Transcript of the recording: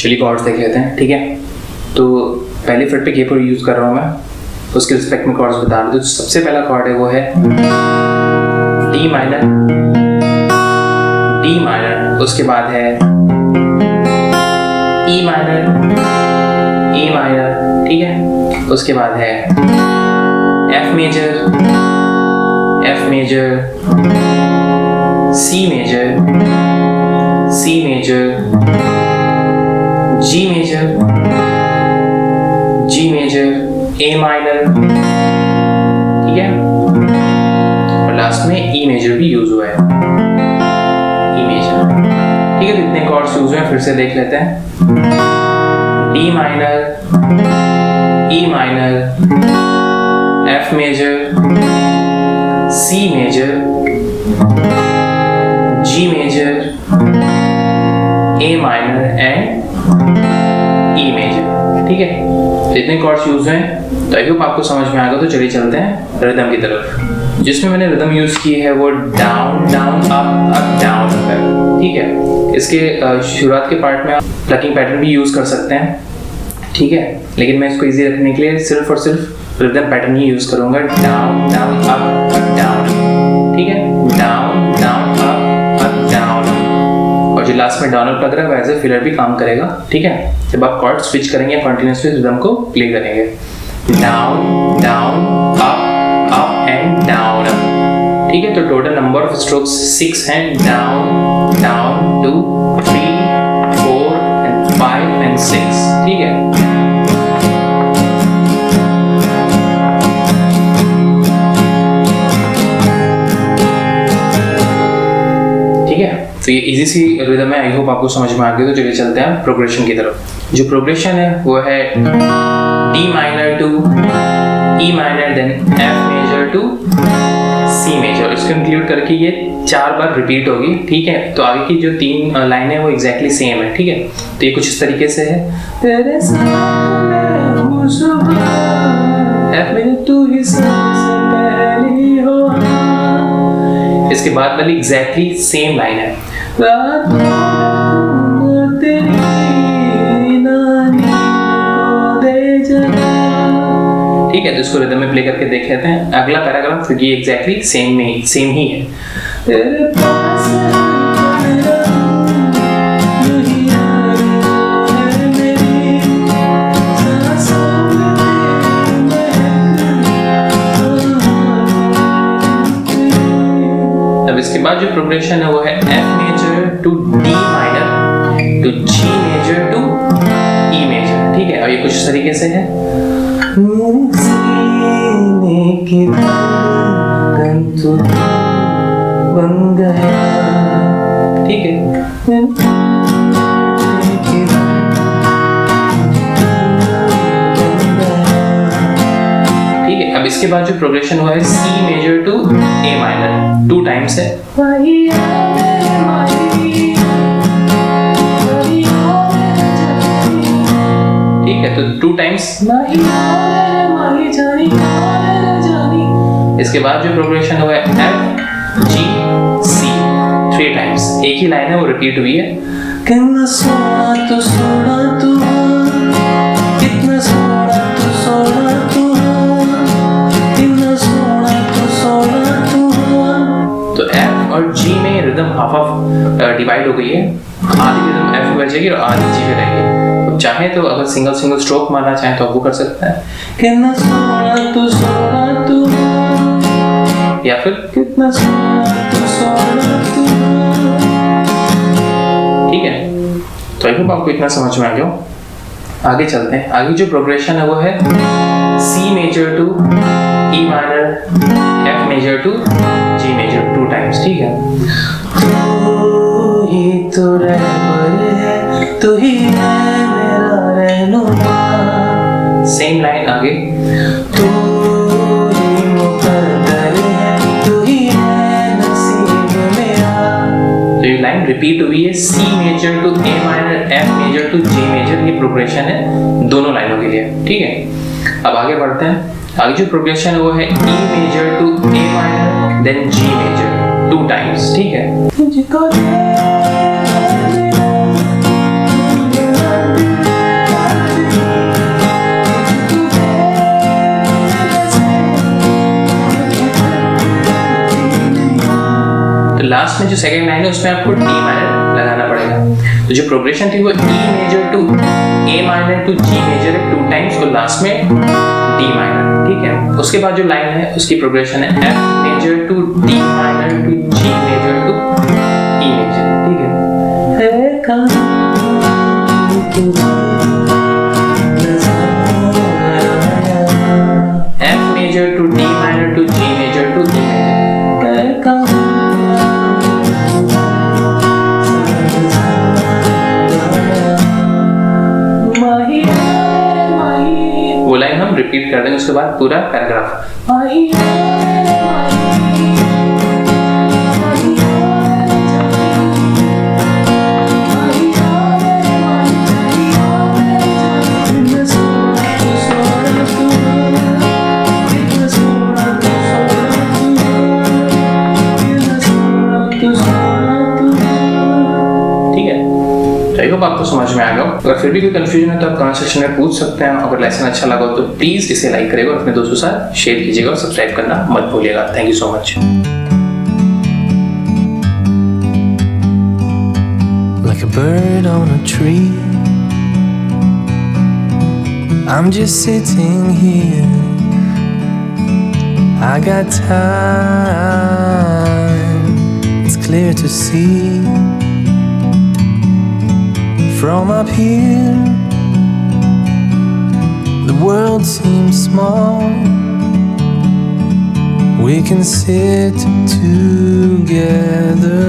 चलिए कॉर्ड्स देख लेते हैं, ठीक है। तो पहले फ्रेट पे के पर यूज़ कर रहा हूँ मैं, उसके रिस्पेक्ट में कॉर्ड्स बता रहा हूँ। तो सबसे पहला कॉर्ड है वो है डी माइनर, डी माइनर, उसके बाद है ई माइनर, ई माइनर, ठीक है। उसके बाद है F major, F major, C major, C major, G major, G major, A minor, ठीक है। और लास्ट में ई मेजर भी यूज हुआ है, ई मेजर, ठीक है। तो इतने कॉर्ड्स यूज हुए हैं, फिर से देख लेते हैं। D minor, E minor, F major, C major, G major, A minor and E major, ठीक है। इतने कॉर्ड्स यूज हैं, तो आई होप आपको समझ में आ गया। तो चलिए चलते हैं रिदम की तरफ। जिसमें मैंने रिदम यूज की है वो down down up up down है, ठीक है। इसके शुरुआत के पार्ट में आप प्लकिंग पैटर्न भी यूज कर सकते हैं, ठीक है। लेकिन मैं इसको इजी रखने के लिए सिर्फ और सिर्फ रिदम पैटर्न ही यूज करूंगा, डाउन डाउन अप डाउन, ठीक है। डाउन डाउन अप डाउन, और जो लास्ट में डाउन अप लग रहा है वो एज ए फिलर भी काम करेगा, ठीक है। जब आप कॉर्ड स्विच करेंगे कंटिन्यूअसली रिदम को प्ले करेंगे, down down up and down up, ठीक है। तो टोटल नंबर ऑफ स्ट्रोक्स 6 हैं, डाउन डाउन 2 3 4 एंड 5 एंड 6, ठीक है। तो ये इजी सी रिदम है, आई होप आपको समझ में आ गया। तो चलिए चलते हैं प्रोग्रेशन की तरफ। जो प्रोग्रेशन है वो है D minor to E minor, then F major to C major. इसको इंक्लूड करके ये 4 बार रिपीट होगी, ठीक है। तो आगे की जो 3 लाइन है वो एग्जैक्टली सेम है, ठीक है। तो ये कुछ इस तरीके से है, तेरे एफ मेजर टू ही सबसे पहली हो। इसके बाद वाली एग्जैक्टली सेम लाइन है, ठीक है। तो इसको रिदम में प्ले करके देख लेते हैं। अगला पैराग्राफ ये एग्जैक्टली सेम ही है। अब इसके बाद जो प्रोग्रेशन है वो है F major to D minor to G major to E major, ठीक है। और ये कुछ इस तरीके से है, बन गया, ठीक है। ठीक है, अब इसके बाद जो प्रोग्रेशन हुआ है C major to A minor, 2 times है, ठीक है। तो 2 टाइम्स। इसके बाद जो प्रोग्रेशन हुआ है एफ जी सी, 3 टाइम्स। एक ही लाइन है वो रिपीट हुई है, कितना सोना तू सोना तू, कितना सोना तू सोना तू, कितना सोना तू सोना तू। तो एफ और जी में रिदम हाफ डिवाइड हो गई है, आधी रिदम एफ में बचेगी और आधी जी में रहेगी। तो चाहे तो अगर सिंगल स्ट्रोक मारना चाहे तो वो कर सकता है, कितना सोना तू सोना तू, या फिर कितना सोना तू सोना तू, ठीक है। तो आई होप आपको इतना समझ में आ गया। आगे चलते हैं। आगे जो प्रोग्रेशन है वो है C major to E minor, F major to G major, 2 times, ठीक है। तू ही तो रहबर है, तू ही है मेरा रहनुमा, सेम लाइन आगे, तू ही मुकद्दर है, तू ही है नसीब मेरा। तो ये लाइन रिपीट हुई है, C major to A minor, F major to G major, ये प्रोग्रेशन है दोनों लाइनों के लिए, ठीक है। अब आगे बढ़ते हैं। आगे जो प्रोग्रेशन है वो है E major to A minor, then G major, 2 times, ठीक है। सेकंड लाइन है उसमें आपको डी माइनर लगाना पड़ेगा। तो जो प्रोग्रेशन थी वो E major to A minor to G major है 2 टाइम्स और लास्ट में डी माइनर, ठीक है। उसके बाद जो लाइन है उसकी प्रोग्रेशन है F major to D minor to G major to E major, ठीक है। F major to D minor to G major to E major. वो लाइन हम रिपीट कर देंगे, उसके बाद पूरा पैराग्राफ। आई होप आपको समझ में आ गया। अगर फिर भी कोई कंफ्यूजन है तो आप कमेंट सेक्शन में पूछ सकते हैं। अगर लेसन अच्छा लगा तो प्लीज इसे लाइक करिएगा और अपने दोस्तों के साथ शेयर कीजिएगा और सब्सक्राइब करना मत भूलिएगा। Thank you so much. Like a bird on a tree, I'm just sitting here. I got time, it's clear to see. From up here, the world seems small. We can sit together.